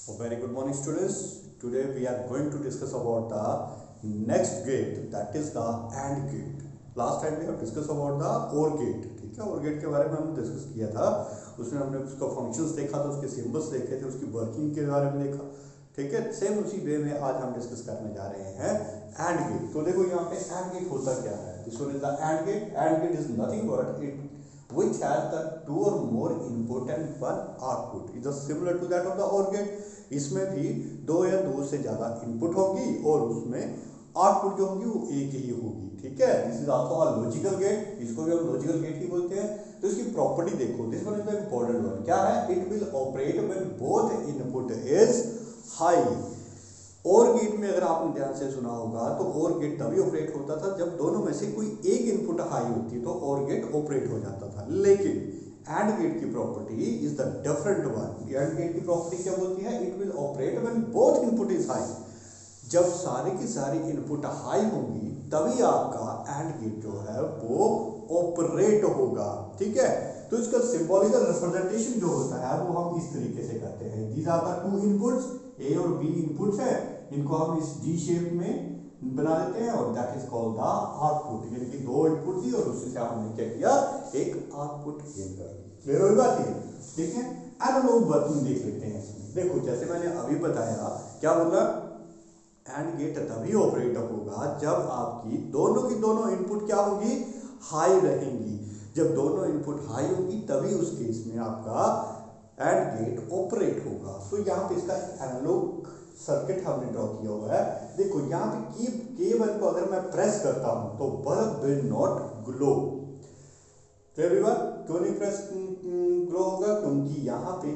Very good morning, students. Today we are going to discuss about the next gate, that is the AND gate. Last time we have discussed about the OR gate. ठीक है, OR gate के बारे में हमने discuss किया था. उसमें हमने उसका फंक्शंस देखा था, उसके सिंबल्स देखे थे, उसकी वर्किंग के बारे में देखा. ठीक है, सेम उसी वे में आज हम डिस्कस करने जा रहे हैं AND gate. तो देखो यहाँ पे AND gate होता क्या है. This one is the AND gate. AND gate is nothing but it which has the two or more input and one output. It is similar to that of the OR gate. इसमें भी दो या दो से ज्यादा input होगी और उसमें आउटपुट जो होगी वो एक ही होगी. ठीक है, this is also a logical gate. इसको भी हम लॉजिकल गेट ही बोलते हैं. तो इसकी प्रॉपर्टी देखो, this one is the important one. क्या है? It will operate when both input is high. और गेट में अगर आपने ध्यान से सुना होगा तो और गेट तभी ऑपरेट होता था जब दोनों में से कोई एक इनपुट हाई होती तो और गेट ऑपरेट हो जाता था. लेकिन एंड गेट की property is the different one. AND gate की प्रॉपर्टी क्या बोलती है? It will operate when both input is high. जब सारी की सारी इनपुट हाई होंगी तभी आपका एंड गेट जो है वो ऑपरेट होगा. ठीक है, तो इसका सिंबॉलिकल रिप्रेजेंटेशन जो होता है वो हम इस तरीके से करते हैं. These are the two inputs, A और बी इनपुट्स है. इनको हम इस डी शेप में बना देते हैं और that is called the output. यानी कि दो इनपुट दी और उससे हमने क्या किया, एक आउटपुट गेन कर दी. क्लियर होगी बात है? ठीक है, एनालॉग वर्किंग देख लेते हैं इसमें. देखो जैसे मैंने अभी बताया, क्या बोला, एंड गेट तभी ऑपरेट होगा जब आपकी दोनों की दोनों इनपुट क्या होगी, हाई रहेंगी. जब दोनों इनपुट हाई होंगी तभी उस केस में आपका एंड गेट ऑपरेट होगा. तो यहाँ पे इसका एनालॉग सर्किट हमने ड्रॉ किया हुआ है. देखो यहाँ पे K1 को अगर मैं प्रेस करता हूं तो बल्ब विल नॉट ग्लो. क्यों नहीं प्रेस ग्लो होगा? क्योंकि यहाँ पे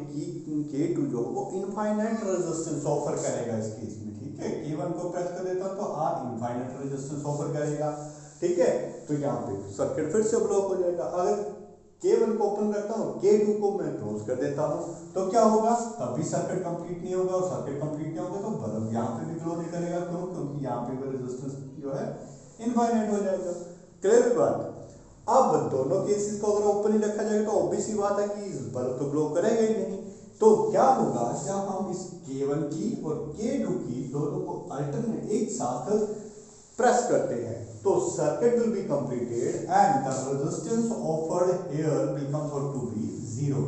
K2 जो वो इनफाइनाइट रेजिस्टेंस ऑफर करेगा इस केस में. ठीक है, K1 को प्रेस कर देता हूं तो R इनफाइनाइट रेजिस्टेंस ऑफर करेगा. ठीक है, तो यहाँ पे सर्किट फिर से ब्लॉक हो जाएगा. अगर K1 को ओपन रखता हूँ, K2 को मैं क्लोज कर देता हूँ तो क्या होगा? तब भी सर्किट कंप्लीट नहीं होगा और सर्किट कंप्लीट नहीं होगा तो बल्ब यहाँ पे भी ग्लो नहीं करेगा. क्यों? क्योंकि यहाँ पे भी रेजिस्टेंस जो है इनफाइनाइट हो जाएगा. क्लियर बात? अब दोनों केसेस को अगर ओपन ही रखा जाएगा तो ऑब्वियस सी बात है कि बल्ब तो ग्लो करेगा ही नहीं. तो क्या होगा जब हम इस K1 की और K2 की दोनों को अल्टरनेट एक साथ प्रेस करते हैं तो circuit will be completed and the resistance offered here will come out to be zero.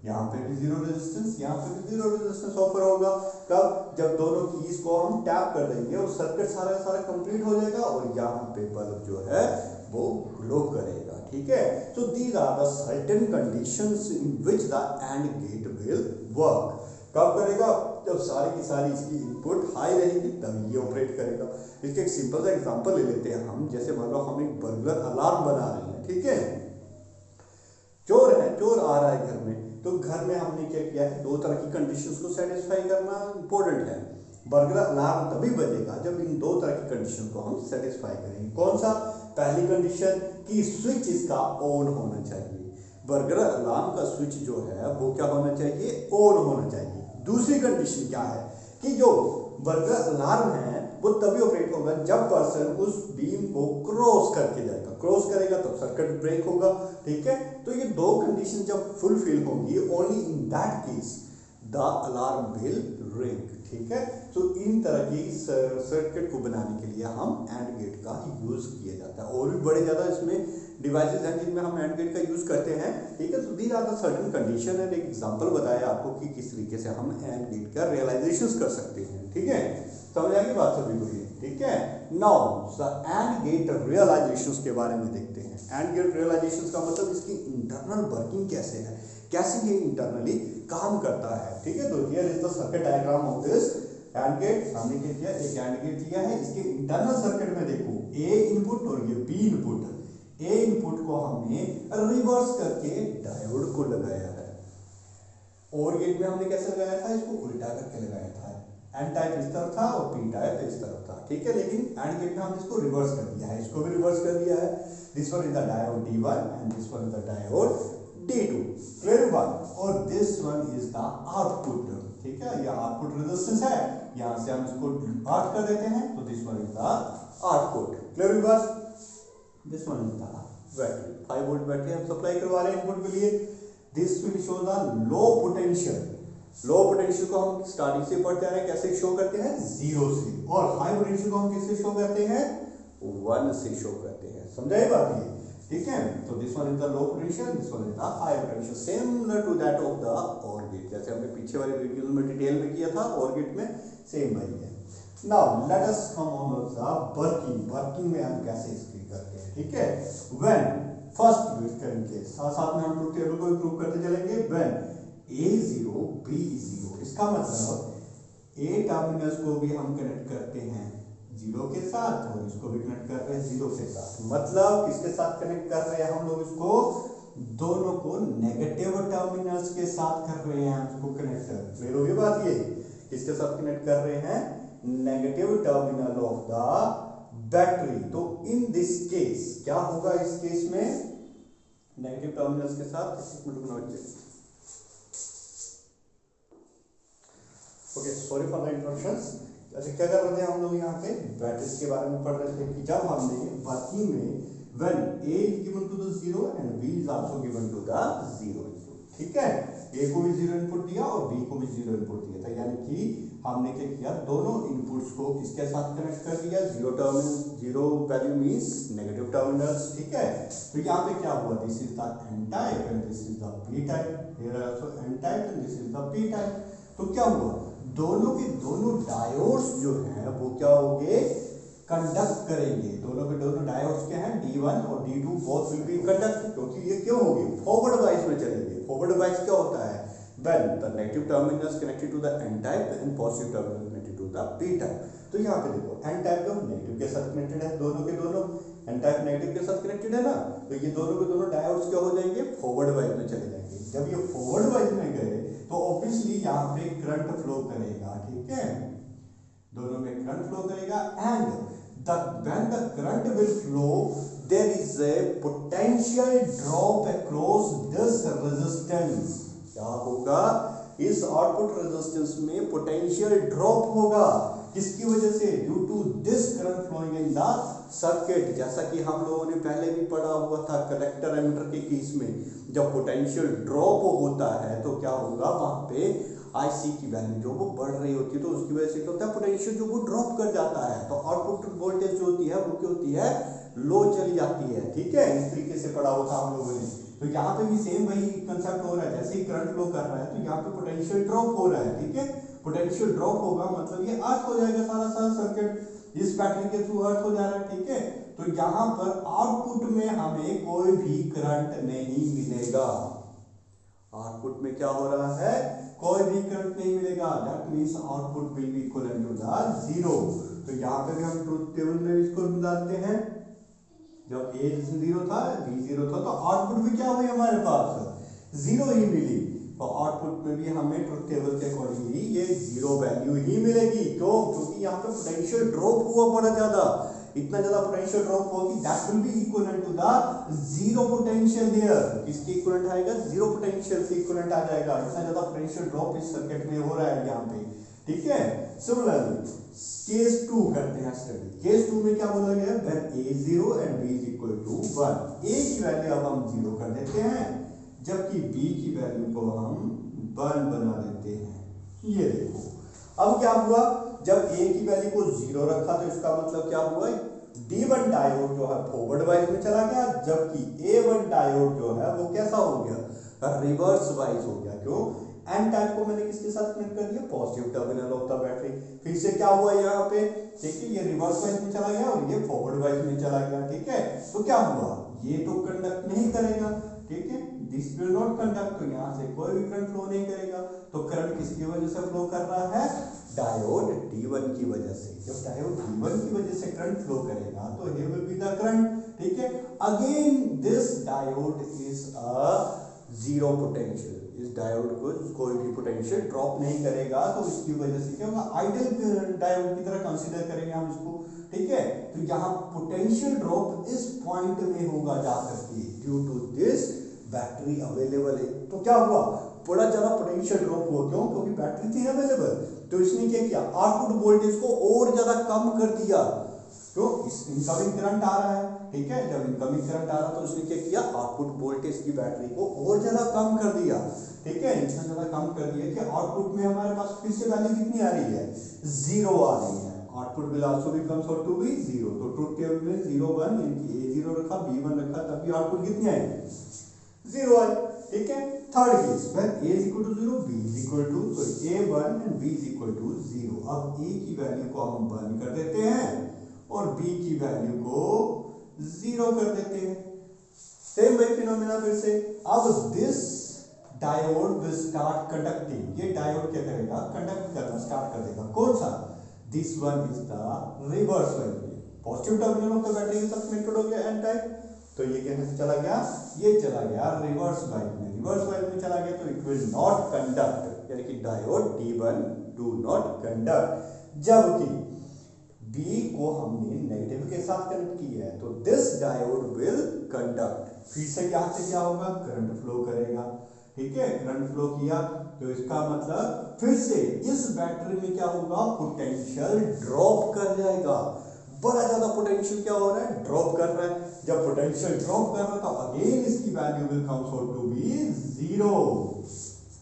यहाँ पे भी जीरो रेजिस्टेंस, यहाँ पे भी जीरो रेजिस्टेंस ऑफर होगा. कब? जब दोनों कीज को हम टैप कर देंगे और सर्किट सारा सारा कंप्लीट हो जाएगा और यहाँ पे बल्ब जो है वो ग्लो करेगा. ठीक है, so these are the certain conditions in which the and gate will work. कब करेगा? जब सारी की सारी इसकी इनपुट हाई रहेगी तभी ये ऑपरेट करेगा. इसके एक सिंपल सा एग्जांपल ले लेते हैं हम. जैसे मान लो हम एक बर्गलर अलार्म बना रहे हैं. ठीक है, चोर है, चोर आ रहा है घर में. तो घर में हमने क्या किया है, दो तरह की कंडीशंस को सेटिस्फाई करना इंपॉर्टेंट है. बर्गलर अलार्म तभी बजेगा जब इन दो तरह की कंडीशन को हम सेटिस्फाई करेंगे. कौन सा? पहली कंडीशन कि स्विच इसका ऑन होना चाहिए. बर्गलर अलार्म का स्विच जो है वो क्या होना चाहिए, ऑन होना चाहिए. दूसरी कंडीशन क्या है कि जो बर्गलर अलार्म है वो तभी ऑपरेट होगा जब पर्सन उस बीम को क्रॉस करके जाएगा. क्रॉस करेगा तब सर्किट ब्रेक होगा. ठीक है, तो ये दो कंडीशन जब फुलफिल होंगी only in that case the alarm will ring. ठीक है, तो इन तरह की सर्किट को बनाने के लिए हम एंड गेट का यूज किया जाता है. और भी बड़े ज्यादा इसमें डिवाइसेस हैं जिनमें हम एंड गेट का यूज करते हैं. ठीक है, तो these are the certain condition है. एक एग्जांपल बताया आपको कि किस तरीके से हम एंड गेट का रियलाइजेशन कर सकते हैं. ठीक है, समझ आएगी बात सभी को ये. ठीक है, now the and gate realisations के बारे में देखते हैं. एंड गेट रियलाइजेशंस का मतलब इसकी इंटरनल वर्किंग कैसे है, कैसे ये इंटरनली काम करता है. ठीक है, तो here is the circuit diagram of this AND gate. हमने क्या किया, एक एंड गेट लिया है. इसके इंटरनल सर्किट में देखो ए इनपुट और ये बी इनपुट. ए इनपुट को हमने रिवर्स करके डायोड को लगाया है. और गेट में हमने कैसे लगाया था, इसको उल्टा करके लगाया था. एन टाइप इस तरफ था और पी टाइप इस तरफ था. ठीक है, लेकिन एंड गेट में हमने इसको रिवर्स कर दिया है. इसको भी रिवर्स कर दिया है. This one is the diode D1 and this one is the diode D2. Clear बात? और this one is the output. ठीक है, ये आउटपुट रेजिस्टेंस है. यहां से हम इसको आउट कर देते हैं तो this one is the output. Clear बात? This one is the battery. 5 volt battery हम सप्लाई करवा रहे हैं इनपुट के लिए. This will show the low potential. Low potential को हम स्टार्टिंग से पढ़ते आ रहे हैं, कैसे शो करते हैं, 0 से, और हाई पोटेंशियल को हम किससे शो करते हैं, 1 से शो करते हैं। समझा ये बात ये, ठीक है। तो this one is the low potential, this one is the high potential, similar to that of the OR gate, जैसे हमने पीछे वाले वीडियो में डिटेल में किया था OR गेट में, सेम वही है। Now let us come on the working में हम कैसे इसकी करते हैं, ठीक है। व्हेन फर्स्ट यूज करेंगे, साथ साथ में हम ट्रुथ टेबल को भी प्रूव करते चलेंगे। व्हेन A 0 B 0, इसका मतलब A टर्मिनल्स को भी हम कनेक्ट करते हैं 0 के साथ, और इसको भी कनेक्ट कर रहे हैं 0 के साथ। मतलब किसके साथ कनेक्ट कर रहे हैं हम लोग इसको, दोनों को नेगेटिव टर्मिनल्स के साथ कर रहे हैं इसको कनेक्ट। क्लियर होगी बात ये, किसके साथ कनेक्ट कर रहे हैं, negative terminal of the battery. तो इन दिस केस क्या होगा, इस केस में नेगेटिव टर्मिनल्स के साथ, एक मिनट रुकना, okay sorry for the introductions. अच्छा क्या कर रहे थे हम लोग यहाँ पे, बैटरीज के बारे में पढ़ रहे थे कि जब हमने वर्किंग में when A is given to the 0 and B is also given to the 0 input, ठीक है, A को भी 0 इनपुट दिया और B को भी 0 इनपुट दिया था, यानी कि हमने क्या किया, दोनों इनपुट्स को किसके साथ कनेक्ट कर दिया, 0 terminal, 0 value means negative terminals, ठीक है। तो यहाँ पे क्या हुआ, this is the N type and this is the P type, here also N type and this is the P type. तो क्या हुआ, दोनों के दोनों डायोड्स जो हैं वो क्या होंगे, कंडक्ट करेंगे। दोनों के दोनों डायोड्स क्या हैं, D1 और D2 both will be conduct, क्योंकि ये क्यों होंगे, फॉरवर्ड वाइज में चलेंगे। फॉरवर्ड वाइज क्या होता है, when the negative terminal is connected to the N type and positive terminal connected to the P type। तो यहाँ पे देखो N टाइप तो नेगेटिव के साथ कनेक्टेड है, दोनों के दोनों N टाइप नेगेटिव के साथ कनेक्टेड है ना, तो ये दोनों के दोनों डायोड्स क्या हो जाएंगे, फॉरवर्ड वाइज में चले जाएंगे। जब ये फॉरवर्ड वाइज में गए तो ऑब्वियसली यहाँ पे करंट फ्लो करेगा, ठीक है, दोनों में करंट फ्लो करेगा, and when the current will flow there is a potential drop across this resistance। क्या होगा, इस आउटपुट रेजिस्टेंस में पोटेंशियल ड्रॉप होगा, किसकी वजह से, due to this current flowing in the circuit. जैसा कि हम लोगों ने पहले भी पढ़ा हुआ था कलेक्टर एमिटर के केस में, जब पोटेंशियल ड्रॉप होता है तो क्या होगा, वहां पे IC की वैल्यू जो वो बढ़ रही होती है, तो उसकी वजह से क्या होता है, पोटेंशियल जो वो ड्रॉप कर जाता है, तो आउटपुट वोल्टेज जो होती है वो क्या होती है, लो चली जाती है, ठीक है। इस तरीके से पढ़ा हुआ था हम लोगों ने। तो यहाँ पे भी सेम वही कंसेप्ट हो रहा है, जैसे ही करंट फ्लो कर रहा है तो यहाँ पे पोटेंशियल ड्रॉप हो रहा है, ठीक है। पोटेंशियल ड्रॉप होगा मतलब ये अर्थ हो जाएगा, सारा सर्किट इस बैटरी के थ्रू अर्थ हो जा रहा है, ठीक है। तो यहाँ पर आउटपुट में हमें कोई भी करंट नहीं मिलेगा, आउटपुट में क्या हो रहा है, कोई भी करंट नहीं मिलेगा, that means output will be equivalent to the 0। तो यहाँ पे भी हम ट्रुथ टेबल में इसको डालते हैं, जब A 0 था B 0 था, तो आउटपुट भी क्या हुई हमारे पास 0 ही मिली, तो आउटपुट में भी हमें ट्रुथ टेबल के अकॉर्डिंगली ये 0 वैल्यू ही मिलेगी। क्यों, क्योंकि यहाँ पे पोटेंशियल ड्रॉप हुआ बड़ा ज्यादा, इतना ज्यादा पोटेंशियल ड्रॉप होगी, that will be equivalent to the 0 potential there. किसके इक्विवेलेंट आएगा, 0 पोटेंशियल से इक्विवेलेंट आ जाएगा, इतना ज्यादा पोटेंशियल ड्रॉप इस सर्किट में हो रहा है यहाँ पे, ठीक है। सिमिलरली केस 2 करते हैं स्टडी। केस 2 में क्या बोला गया है, when A 0 and B is equal to 1, A की वैल्यू अब हम 0 कर देते हैं, जबकि B की वैल्यू को हम 1 बना देते हैं। ये देखो अब क्या हुआ, जब A की वैल्यू को 0 रखा तो इसका मतलब क्या हुआ, D1 डायोड जो है फॉरवर्ड वाइज में चला गया, जबकि A1 डायोड जो है वो कैसा हो गया, रिवर्स वाइज हो गया। क्यों, N टाइप को मैंने किसके साथ कनेक्ट कर दिया, positive terminal of the battery. फिर से क्या हुआ यहाँ पे, ठीक है, ये रिवर्स वाइज में चला गया और ये फॉरवर्ड वाइज में चला गया, ठीक है। तो क्या हुआ, ये तो कंडक्ट नहीं करेगा, ठीक है, दिस विल नॉट कंडक्ट, तो यहाँ से कोई भी करंट फ्लो नहीं करेगा। तो करंट किसकी वजह से फ्लो कर रहा है, डायोड D1 की वजह से। जब डायोड D1 की वजह से करंट फ्लो करेगा तो here will be the current, ठीक है। Again this diode is a 0 potential, इस डायोड को कोई भी पोटेंशियल ड्रॉप नहीं करेगा, तो इसकी वजह से क्या होगा, आइडियल डायोड की तरह कंसीडर करेंगे हम इसको, ठीक है। तो यहाँ पोटेंशियल ड्रॉप इस पॉइंट में होगा जा करके, due to this battery available है। तो क्या हुआ, बड़ा ज्यादा पोटेंशियल ड्रॉप हुआ, क्यों, क्योंकि बैटरी थी अवेलेबल। तो इसने क्या किया, आउटपुट वोल्टेज को और ज्यादा कम कर दिया, क्यों, इस इनकमिंग करंट आ रहा है, ठीक है। जब इनकमिंग करंट आ रहा तो उसने क्या किया, आउटपुट वोल्टेज की बैटरी को और ज्यादा कम कर दिया, ठीक है, इतना ज्यादा काउंट कर दिया कि आउटपुट में हमारे पास फिर से वैल्यू कितनी आ रही है, 0 आ रही है। Output will also be comes out to be 0। तो ट्रुथ टेबल में 0 1 यानी कि a0 रखा b1 रखा तब भी आउटपुट कितनी आएगी, 0 आई। ठीक है, third case when a is equal to 0 b is equal to a1 and b is equal to 0। अब a की वैल्यू को हम 1 कर देते हैं और b की वैल्यू को 0 कर देते हैं। सेम वही फिनोमेना फिर से। अब this diode will start conducting, ये डायोड क्या करेगा, कंडक्ट करना स्टार्ट कर देगा। कौन सा, this one is the reverse wise. Positive terminal of the battery के साथ कनेक्टेड हो गया एन टाइप, तो ये कहने से चला गया, ये चला गया रिवर्स वाइज में। रिवर्स वाइज में चला गया तो इट विल नॉट कंडक्ट, यानी कि diode D1 do not conduct. जबकि B को हमने नेगेटिव के साथ कनेक्ट किया है तो दिस डायोड विल कंडक्ट। फिर से यहाँ से क्या होगा, करंट फ्लो करेगा। ठीक है, करंट फ्लो किया तो इसका मतलब फिर से इस बैटरी में क्या होगा, पोटेंशियल ड्रॉप कर जाएगा। बड़ा ज्यादा पोटेंशियल क्या हो रहा है, ड्रॉप कर रहा है। जब पोटेंशियल ड्रॉप कर रहा है तो अगेन इसकी value will comes out to be 0।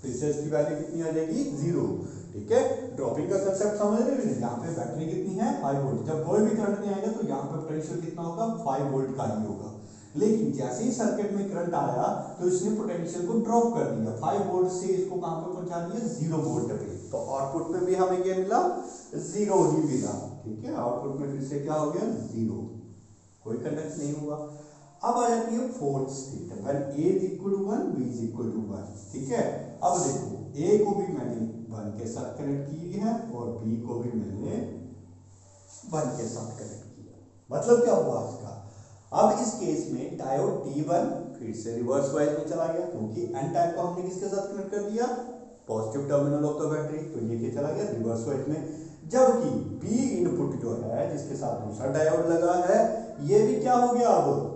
फिर से इसकी वैल्यू कितनी आ जाएगी, 0। ठीक है, ड्रॉपिंग का कंसेप्ट समझ रहे हैं। यहाँ पे बैटरी कितनी है, 5 वोल्ट। जब कोई भी करंट नहीं आएगा तो यहाँ पे पोटेंशियल कितना होगा, 5 वोल्ट का ही होगा। लेकिन जैसे ही सर्किट में करंट आया तो इसने पोटेंशियल को ड्रॉप कर दिया, 5 वोल्ट से इसको कहां पे पहुंचा दिया, 0 वोल्ट पे। तो आउटपुट में भी हमें क्या मिला, 0 ही मिला। ठीक है, आउटपुट में फिर से क्या हो गया, 0, कोई कंडक्ट नहीं हुआ। अब आ जाती है fourth state, when a is equal to 1 b is equal to 1। ठीक है, अब देखो a को भी मैंने 1 के साथ कनेक्ट की है और b को भी मैंने 1 के साथ कनेक्ट किया। मतलब क्या हुआ इसका, अब इस केस में डायोड D1 फिर से रिवर्स वाइज में चला गया, क्योंकि एन टाइप को हमने किसके साथ कनेक्ट कर दिया, positive terminal of the battery, तो ये क्या चला गया, रिवर्स वाइज में। जबकि B इनपुट जो है जिसके साथ दूसरा डायोड लगा है, ये भी क्या हो गया, अब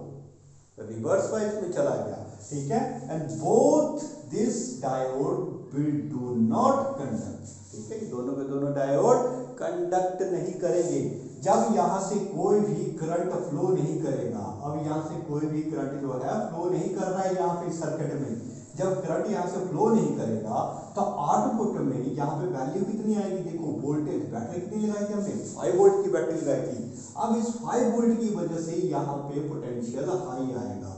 रिवर्स वाइज में चला गया। ठीक है, and both this diode will do not conduct. ठीक है, दोनों के दोनों डायोड कंडक्ट नहीं करेंगे। जब यहां से कोई भी करंट फ्लो नहीं करेगा, अब यहां से कोई भी करंट जो है फ्लो नहीं कर रहा है यहाँ पे सर्किट में, जब करंट यहां से फ्लो नहीं करेगा तो आउटपुट में यहाँ पे वैल्यू कितनी आएगी, देखो वोल्टेज, बैटरी कितनी लगाई थी हमने, 5 वोल्ट की बैटरी लगाई थी। अब इस 5 वोल्ट की वजह से यहाँ पे पोटेंशियल हाई आएगा।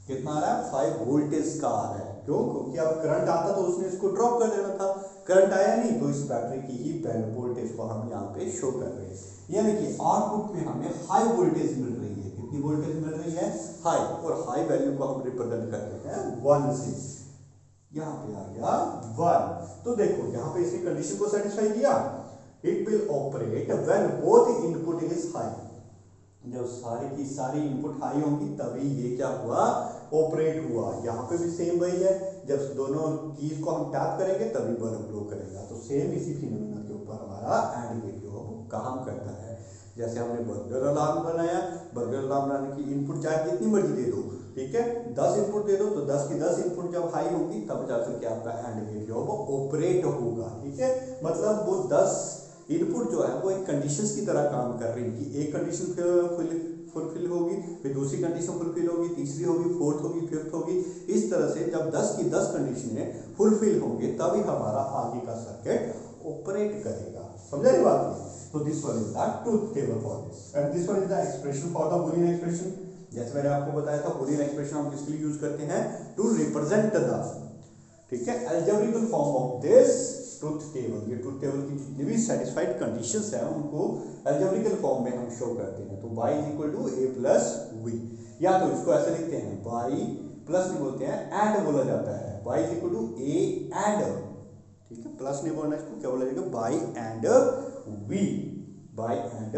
कितना आ रहा है, 5 वोल्टेज का आ रहा है। क्यों, क्योंकि अब करंट आता तो उसने इसको ड्रॉप कर देना था, करंट आया नहीं तो इस बैटरी की ही वोल्टेज को हम यहाँ पे शो कर रहे हैं। यानी कि आउटपुट में हमें हाई वोल्टेज मिल रही है। कितनी वोल्टेज मिल रही है, हाई, और हाई वैल्यू को हम रिप्रेजेंट करते हैं 1 से। यहाँ पे आ गया 1। तो देखो यहाँ पे इसने कंडीशन को सेटिस्फाई किया, it will operate when both input is high. जब सारी की सारी इनपुट हाई होंगी तभी ये क्या हुआ, ऑपरेट हुआ। यहाँ पे भी सेम वही है, जब दोनों कीज को हम टैप करेंगे तभी बल्ब ग्लो करेगा। तो सेम इसी फिनोमेना के ऊपर हमारा एंड गेट जो काम करता है। जैसे हमने बर्गर अलार्म बनाया, बर्गर अलार्म बनाने की इनपुट चाहे जितनी मर्जी दे दो, ठीक है, 10 इनपुट दे दो तो 10 की 10 इनपुट जब हाई होगी तब जाकर के आपका एंड गेट जो वो ऑपरेट होगा। ठीक है, मतलब वो 10 इनपुट जो है वो एक कंडीशंस की तरह काम कर रही है कि एक कंडीशन फुलफिल होगी, फिर दूसरी कंडीशन फुलफिल होगी, तीसरी होगी, फोर्थ होगी, फिफ्थ होगी। इस तरह से जब 10 की 10 कंडीशनें फुलफिल होंगे तभी हमारा आगे का सर्किट ऑपरेट करेगा। समझा ये बात? तो this one is the truth table for this and this one is the expression for the Boolean expression. जैसे मैंने आपको बताया था बूलियन एक्सप्रेशन हम किसके लिए यूज करते हैं, टू रिप्रेजेंट द, ठीक है, algebraic form of this truth table. ये ट्रूथ टेबल की जितनी भी सेटिस्फाइड कंडीशंस हैं उनको अलजेब्रिकल फॉर्म में हम शो करते हैं। तो y is equal to a plus b, या तो इसको ऐसे लिखते हैं y प्लस नहीं बोलते हैं, एंड बोला जाता है, y is equal to a AND, ठीक है, प्लस नहीं बोलना, इसको क्या बोला जाएगा, y and v, y and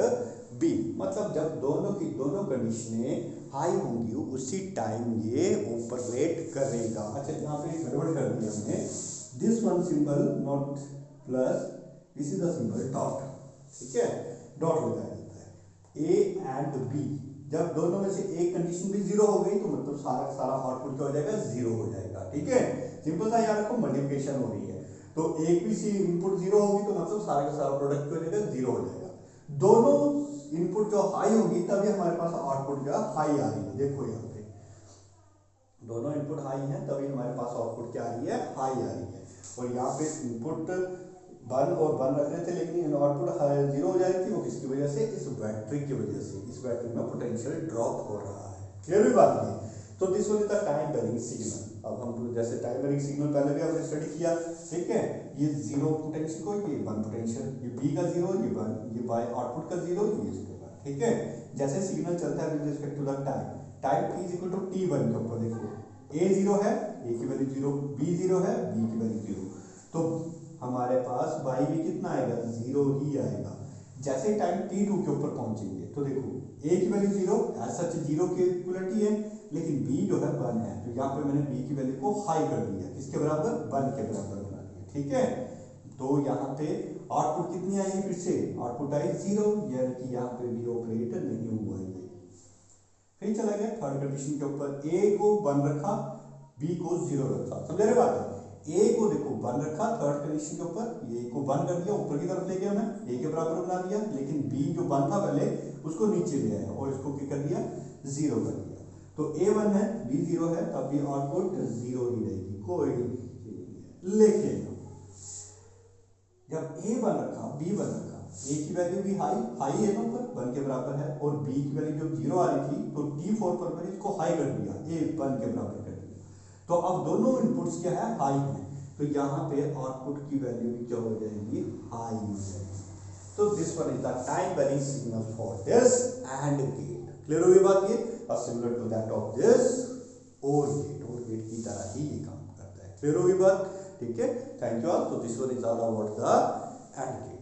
b। मतलब जब दोनों की दोनों कंडीशनें हाई होंगी उसी टाइम ये ऑपरेट करेगा। अच्छा, यहाँ पे गड़बड़ कर दिया हमने, this one symbol not plus, this is the symbol dot, ठीक है, डॉट लगाया जाता है। ए एंड बी, जब दोनों में से एक कंडीशन भी 0 हो गई तो मतलब सारा सारा आउटपुट क्या हो जाएगा, 0 हो जाएगा। ठीक है, सिंपल सा यार को मल्टीप्लिकेशन हो रही है तो एक भी सी इनपुट 0 होगी तो मतलब सारा का सारा प्रोडक्ट क्या हो जाएगा, 0 हो जाएगा। दोनों इनपुट जो हाई होगी तभी हमारे पास आउटपुट जो हाई आ रही है। देखो यहाँ पे दोनों इनपुट हाई हैं तभी हमारे पास आउटपुट क्या आ रही है, हाई आ रही है। और यहाँ पे इनपुट 1 और 1 रख रहे थे लेकिन आउटपुट 0 हो जा रही थी, वो किसकी वजह से, इस बैटरी की वजह से। इस बैटरी में पोटेंशियल ड्रॉप हो रहा है। क्लियर हुई बात ये। तो this was the time varying signal. अब हम जैसे टाइम वेरिंग सिग्नल पहले भी हमने स्टडी किया, ठीक है, ये 0 पोटेंशियल को, ये 1 पोटेंशियल, ये बी का 0, ये 1, ये बाय आउटपुट का 0, ये इसके बाद, ठीक है। जैसे सिग्नल चलता है with respect to the time, time t equal to t1 के ऊपर देखो a 0 है, a की वैल्यू 0, b 0 है, b की वैल्यू 0, तो हमारे पास y भी कितना आएगा, 0 ही आएगा। जैसे टाइम t2 के ऊपर पहुंचेंगे तो देखो a की वैल्यू 0, ऐसा 0 की इक्वलिटी है, लेकिन b जो है 1 है, तो यहाँ पे मैंने b की वैल्यू को हाई कर दिया, किसके बराबर, 1 के बराबर बना दिया, ठीक है। तो यहाँ पे आउटपुट कितनी आई है, फिर से आउटपुट आई 0, यानी कि यहाँ पे भी ऑपरेट नहीं हुआ ये। फिर चला गया थर्ड कंडीशन के ऊपर, a को 1 रखा, b को 0 रखा, समझ रहे बात है। a को देखो 1 रखा थर्ड कंडीशन के ऊपर, a को 1 कर दिया, ऊपर की तरफ ले गया मैं, a के बराबर बना दिया, लेकिन b जो 1 था पहले उसको नीचे ले आया और इसको क्या कर दिया, 0 कर दिया। तो a 1 है, b 0 है, तब भी आउटपुट 0 ही रहेगी, कोई। लेकिन जब a 1 रखा, b 1 रखा, a की वैल्यू भी हाई है ना, ऊपर 1 के बराबर है, और b की वैल्यू जब 0 आ रही थी तो t4 पर मैंने इसको हाई कर दिया, a 1 के बराबर कर दिया। तो अब दोनों इनपुट्स क्या है, हाई है, तो यहाँ पे आउटपुट की वैल्यू भी क्या हो जाएगी, हाई हो जाएगी। तो this one is the time varying signal for this AND gate. Clear हो गई बात ये, और similar to that of this OR gate की तरह ही ये काम करता है। क्लियर हो गई बात, ठीक है। Thank you all. तो this one is all about the and gate.